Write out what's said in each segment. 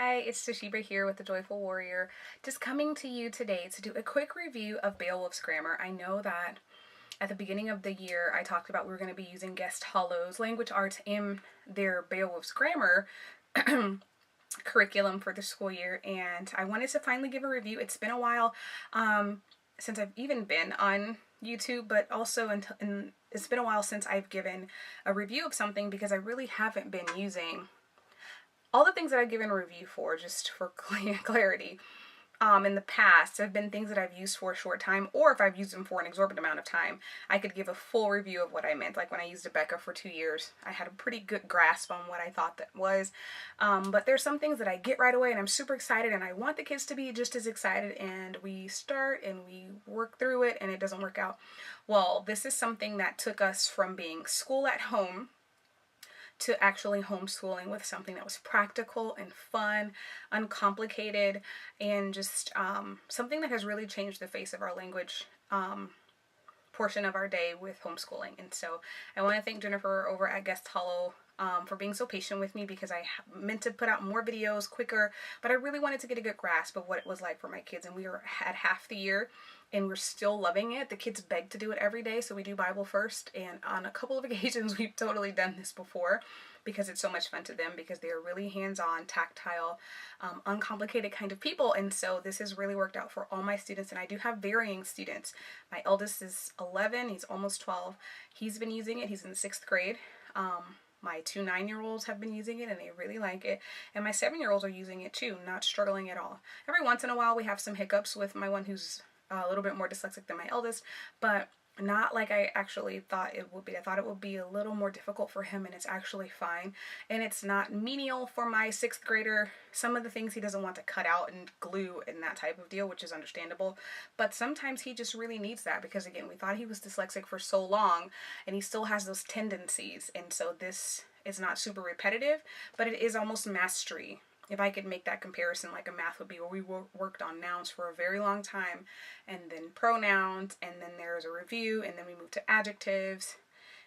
Hi, it's Toshiba here with the Joyful Warrior, just coming to you today to do a quick review of Beowulf's grammar. I know that at the beginning of the year I talked about we were going to be using Guest Hollow's language arts in their Beowulf's grammar curriculum for the school year, and I wanted to finally give a review. It's been a while since I've even been on YouTube, but also it's been a while since I've given a review of something because I really haven't been using all the things that I've given a review for, just for clarity, in the past have been things that I've used for a short time, or if I've used them for an exorbitant amount of time, I could give a full review of what I meant. Like when I used Becca for 2 years, I had a pretty good grasp on what I thought that was. But there's some things that I get right away and I'm super excited and I want the kids to be just as excited, and we start and we work through it and it doesn't work out. Well, this is something that took us from being school at home to actually homeschooling with something that was practical and fun, uncomplicated, and just something that has really changed the face of our language portion of our day with homeschooling. And so I want to thank Jennifer over at Guest Hollow for being so patient with me, because I meant to put out more videos quicker, but I really wanted to get a good grasp of what it was like for my kids. And we were at half the year and we're still loving it. The kids beg to do it every day, so we do Bible first, and on a couple of occasions we've totally done this before because it's so much fun to them, because they are really hands-on, tactile, uncomplicated kind of people. And so this has really worked out for all my students, and I do have varying students. My eldest is 11, he's almost 12. He's been using it, he's in the 6th grade. My 2 9-year-olds have been using it and they really like it. And my 7-year-olds are using it too, not struggling at all. Every once in a while we have some hiccups with my one who's a little bit more dyslexic than my eldest, but not like I actually thought it would be. I thought it would be a little more difficult for him, and it's actually fine. And it's not menial for my 6th grader. Some of the things he doesn't want to cut out and glue and that type of deal, which is understandable. But sometimes he just really needs that, because again, we thought he was dyslexic for so long and he still has those tendencies. And so this is not super repetitive, but it is almost mastery. If I could make that comparison, like a math would be, where we worked on nouns for a very long time, and then pronouns, and then there's a review, and then we moved to adjectives,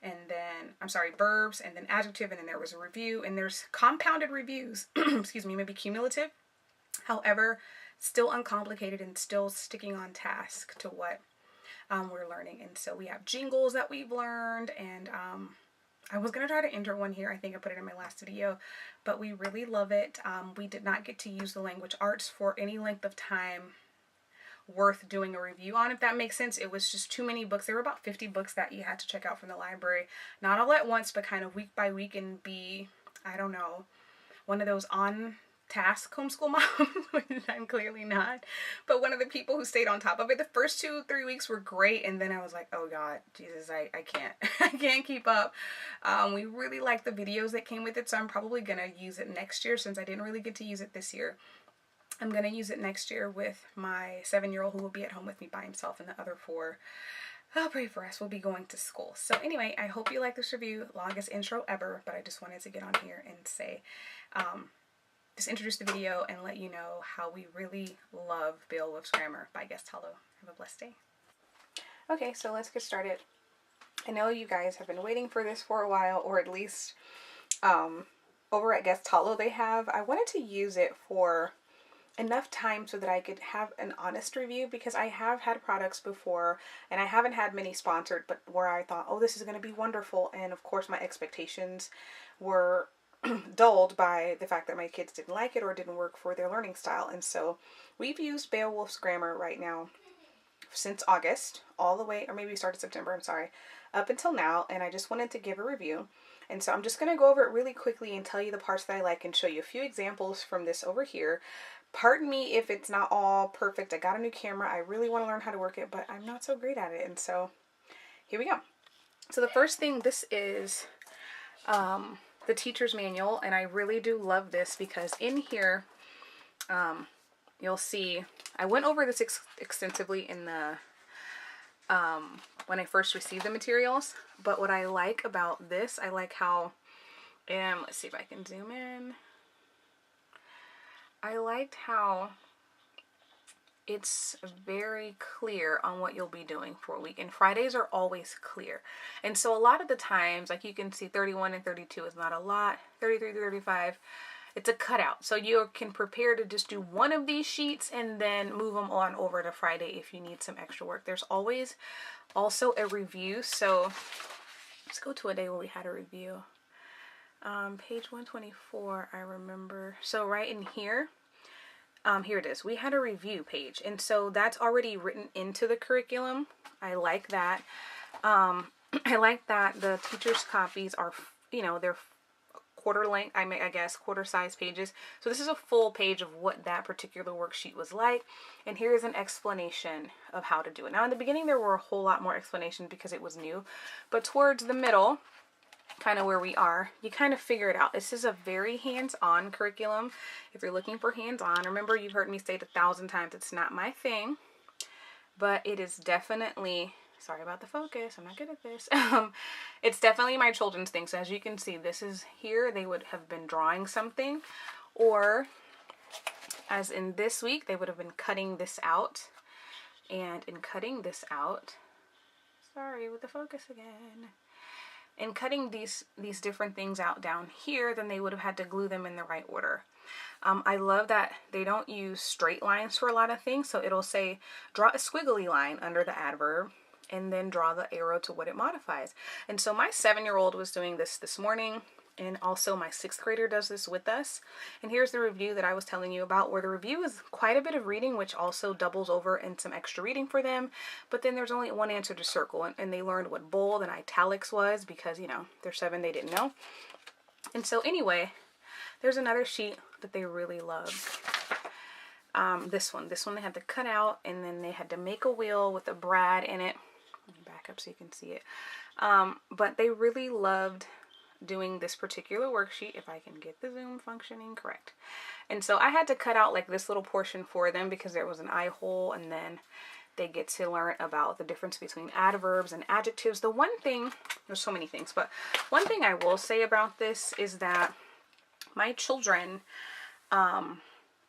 and then, verbs, and then adjective, and then there was a review, and there's compounded reviews, excuse me, maybe cumulative. However, still uncomplicated and still sticking on task to what we're learning. And so we have jingles that we've learned, and I was going to try to enter one here. I think I put it in my last video, but we really love it. We did not get to use the language arts for any length of time worth doing a review on, if that makes sense. It was just too many books. There were about 50 books that you had to check out from the library. Not all at once, but kind of week by week, and be, I don't know, one of those on task homeschool moms, which I'm clearly not, but one of the people who stayed on top of it. The first 2-3 weeks were great, and then I was like, oh god, Jesus, I can't I can't keep up. We really liked the videos that came with it, so I'm probably gonna use it next year, since I didn't really get to use it this year. I'm gonna use it next year with my 7-year-old, who will be at home with me by himself, and the other 4, I'll pray for us, will be going to school. So anyway, I hope you like this review. Longest intro ever, but I just wanted to get on here and say just introduce the video and let you know how we really love Beowulf's Grammar by Guest Hollow. Have a blessed day. Okay, so let's get started. I know you guys have been waiting for this for a while, or at least over at Guest Hollow I wanted to use it for enough time so that I could have an honest review, because I have had products before and I haven't had many sponsored, but where I thought, oh, this is going to be wonderful, and of course my expectations were dulled by the fact that my kids didn't like it or didn't work for their learning style. And so we've used Beowulf's Grammar right now since August, all the way, or maybe we started September, I'm sorry, up until now, and I just wanted to give a review. And so I'm just going to go over it really quickly and tell you the parts that I like and show you a few examples from this over here. Pardon me if it's not all perfect. I got a new camera. I really want to learn how to work it, but I'm not so great at it. And so here we go. So the first thing, this is the teacher's manual, and I really do love this, because in here you'll see I went over this extensively in the when I first received the materials, but what I like about this, I like how, let's see if I can zoom in, I liked how it's very clear on what you'll be doing for a week, and Fridays are always clear. And so a lot of the times, like you can see 31 and 32 is not a lot, 33 to 35 It's a cutout. So you can prepare to just do one of these sheets and then move them on over to Friday if you need some extra work. There's always also a review. So let's go to a day where we had a review. Page 124, I remember. So right in here, here it is. We had a review page. And so that's already written into the curriculum. I like that. I like that the teacher's copies are, you know, they're quarter length, I guess quarter size pages. So this is a full page of what that particular worksheet was like. And here's an explanation of how to do it. Now in the beginning there were a whole lot more explanation because it was new, but towards the middle, kind of where we are, you kind of figure it out. This is a very hands-on curriculum. If you're looking for hands-on, remember you've heard me say it 1,000 times, it's not my thing, but it is definitely, sorry about the focus, I'm not good at this. It's definitely my children's thing. So as you can see, this is here, they would have been drawing something, or as in this week, they would have been cutting this out. And in cutting this out, sorry with the focus again, in cutting these different things out down here, then they would have had to glue them in the right order. I love that they don't use straight lines for a lot of things. So it'll say, draw a squiggly line under the adverb, and then draw the arrow to what it modifies. And so my 7-year-old was doing this morning, and also my 6th grader does this with us. And here's the review that I was telling you about, where the review is quite a bit of reading, which also doubles over in some extra reading for them. But then there's only one answer to circle, and they learned what bold and italics was because, you know, they're 7, they didn't know. And so anyway, there's another sheet that they really love. This one they had to cut out, and then they had to make a wheel with a brad in it. Let me back up so you can see it. But they really loved doing this particular worksheet, if I can get the zoom functioning correct. And so I had to cut out like this little portion for them because there was an eye hole, and then they get to learn about the difference between adverbs and adjectives. The one thing, there's so many things, but one thing I will say about this is that my children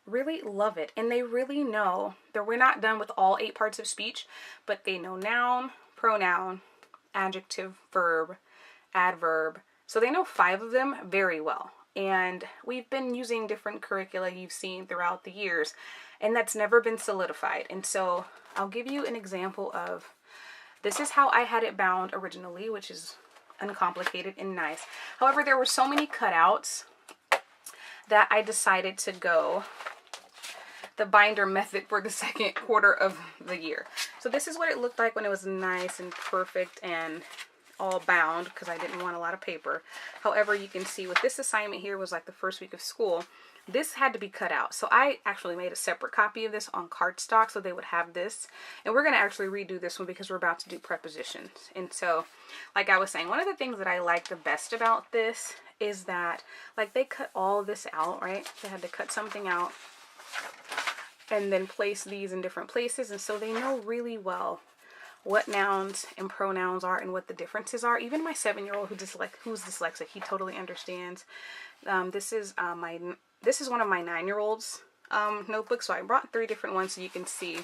really love it, and they really know that we're not done with all 8 parts of speech, but they know noun, pronoun, adjective, verb, adverb. So they know 5 of them very well. And we've been using different curricula you've seen throughout the years, and that's never been solidified. And so I'll give you an example of, this is how I had it bound originally, which is uncomplicated and nice. However, there were so many cutouts that I decided to go the binder method for the 2nd quarter of the year. So this is what it looked like when it was nice and perfect and all bound, because I didn't want a lot of paper. However, you can see with this assignment here was like the first week of school, this had to be cut out. So I actually made a separate copy of this on cardstock so they would have this. And we're going to actually redo this one because we're about to do prepositions. And so, like I was saying, one of the things that I like the best about this is that, like, they cut all this out, right? They had to cut something out and then place these in different places. And so they know really well what nouns and pronouns are and what the differences are. Even my 7-year-old who's dyslexic, he totally understands. This is one of my 9-year-old's notebooks. So I brought 3 different ones so you can see,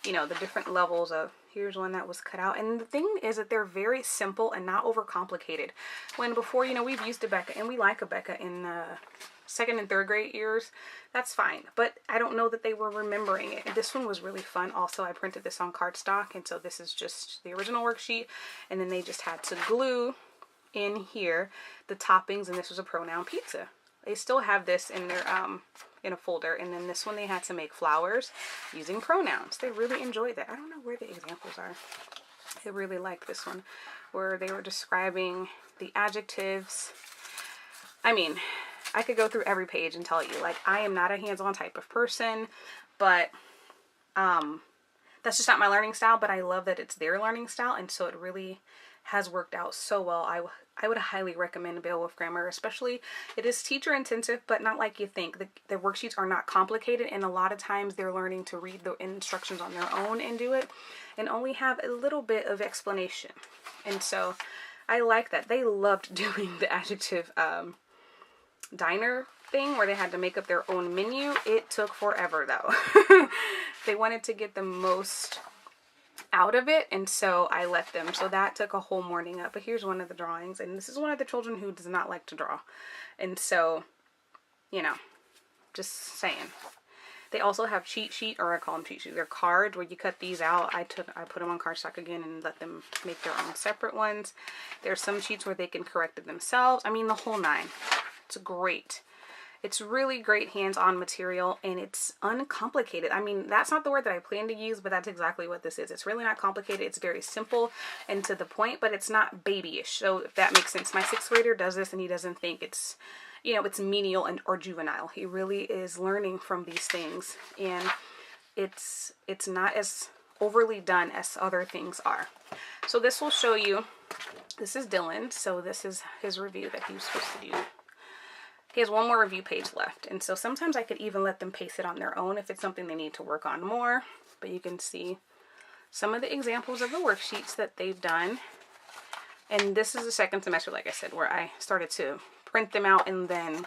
you know, the different levels of, here's one that was cut out. And the thing is that they're very simple and not overcomplicated. When before, you know, we've used Abeka, and we like Abeka in 2nd and 3rd grade years, that's fine. But I don't know that they were remembering it. And this one was really fun. Also, I printed this on cardstock, and so this is just the original worksheet. And then they just had to glue in here the toppings, and this was a pronoun pizza. They still have this in their in a folder, and then this one they had to make flowers using pronouns. They really enjoyed that. I don't know where the examples are. I really liked this one where they were describing the adjectives. I mean, I could go through every page and tell you, like, I am not a hands-on type of person, but that's just not my learning style. But I love that it's their learning style, and so it really has worked out so well. I would highly recommend Beowulf Grammar, especially it is teacher intensive, but not like you think. The worksheets are not complicated, and a lot of times they're learning to read the instructions on their own and do it, and only have a little bit of explanation. And so I like that. They loved doing the adjective diner thing where they had to make up their own menu. It took forever though. They wanted to get the most out of it, and so I let them. So that took a whole morning up. But here's one of the drawings, and this is one of the children who does not like to draw, and so you know, just saying. They also have cheat sheet, or I call them cheat sheets. They're cards where you cut these out. I put them on cardstock again and let them make their own separate ones. There's some sheets where they can correct it themselves. I mean, the whole nine. It's great. It's really great hands-on material, and it's uncomplicated. I mean, that's not the word that I plan to use, but that's exactly what this is. It's really not complicated. It's very simple and to the point, but it's not babyish. So if that makes sense. My 6th grader does this, and he doesn't think it's, you know, it's menial or juvenile. He really is learning from these things, and it's not as overly done as other things are. So this will show you, this is Dylan, so this is his review that he was supposed to do. He has one more review page left, and so sometimes I could even let them paste it on their own if it's something they need to work on more. But you can see some of the examples of the worksheets that they've done. And this is the 2nd semester, like I said, where I started to print them out and then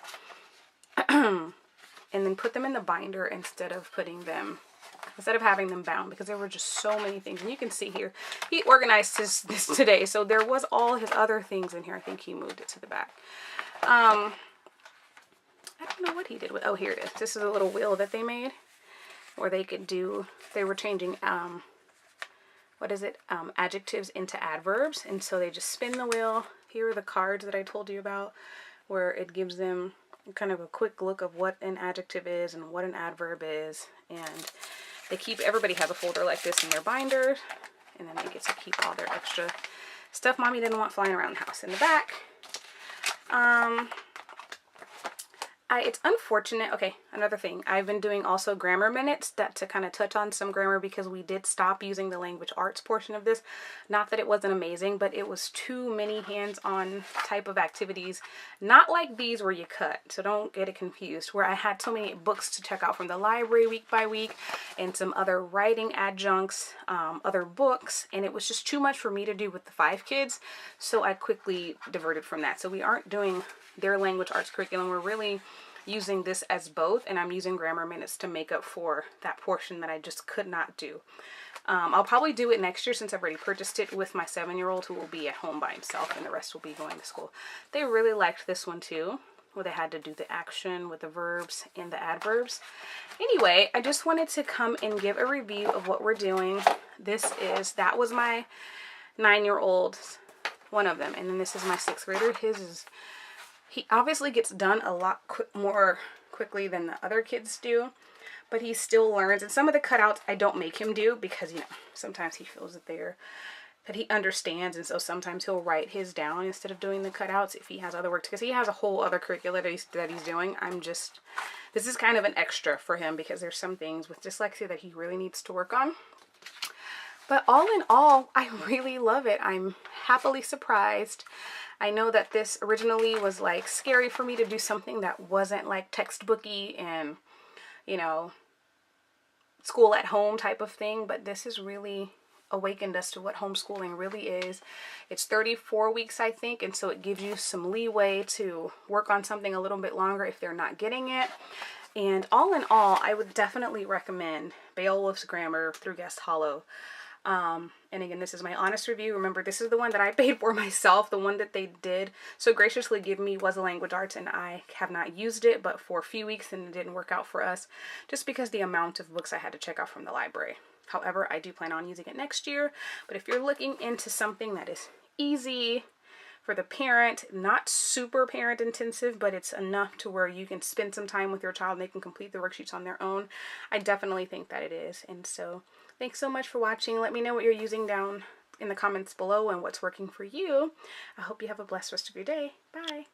put them in the binder instead of having them bound, because there were just so many things. And you can see here, he organized this today, so there was all his other things in here. I think he moved it to the back. I don't know what he did with, oh, here it is. This is a little wheel that they made where they could do, they were changing, adjectives into adverbs. And so they just spin the wheel. Here are the cards that I told you about, where it gives them kind of a quick look of what an adjective is and what an adverb is. And they keep, everybody has a folder like this in their binder, and then they get to keep all their extra stuff Mommy didn't want flying around the house in the back. It's unfortunate. Okay, another thing. I've been doing also grammar minutes to kind of touch on some grammar, because we did stop using the language arts portion of this. Not that it wasn't amazing, but it was too many hands-on type of activities. Not like these where you cut, so don't get it confused. Where I had so many books to check out from the library week by week, and some other writing adjuncts, other books, and it was just too much for me to do with the 5 kids, so I quickly diverted from that. So we aren't doing their language arts curriculum. We're really using this as both, and I'm using grammar minutes to make up for that portion that I just could not do. I'll probably do it next year, since I've already purchased it, with my 7-year-old, who will be at home by himself, and the rest will be going to school. They really liked this one too, where they had to do the action with the verbs and the adverbs. Anyway, I just wanted to come and give a review of what we're doing. That was my 9-year-old, one of them, and then this is my 6th grader. He obviously gets done a lot more quickly than the other kids do, but he still learns. And some of the cutouts I don't make him do, because, you know, sometimes he feels that he understands, and so sometimes he'll write his down instead of doing the cutouts if he has other work, because he has a whole other curricula that he's doing. This is kind of an extra for him, because there's some things with dyslexia that he really needs to work on. But all in all, I really love it. I'm happily surprised. I know that this originally was like scary for me to do something that wasn't like textbooky and, you know, school at home type of thing, but this has really awakened us to what homeschooling really is. It's 34 weeks, I think, and so it gives you some leeway to work on something a little bit longer if they're not getting it. And all in all, I would definitely recommend Beowulf's Grammar through Guest Hollow. And again, this is my honest review. Remember, this is the one that I paid for myself. The one that they did so graciously give me was a language arts, and I have not used it but for a few weeks, and it didn't work out for us just because the amount of books I had to check out from the library. However, I do plan on using it next year. But if you're looking into something that is easy for the parent, not super parent intensive, but it's enough to where you can spend some time with your child and they can complete the worksheets on their own, I definitely think that it is. And so thanks so much for watching. Let me know what you're using down in the comments below and what's working for you. I hope you have a blessed rest of your day. Bye.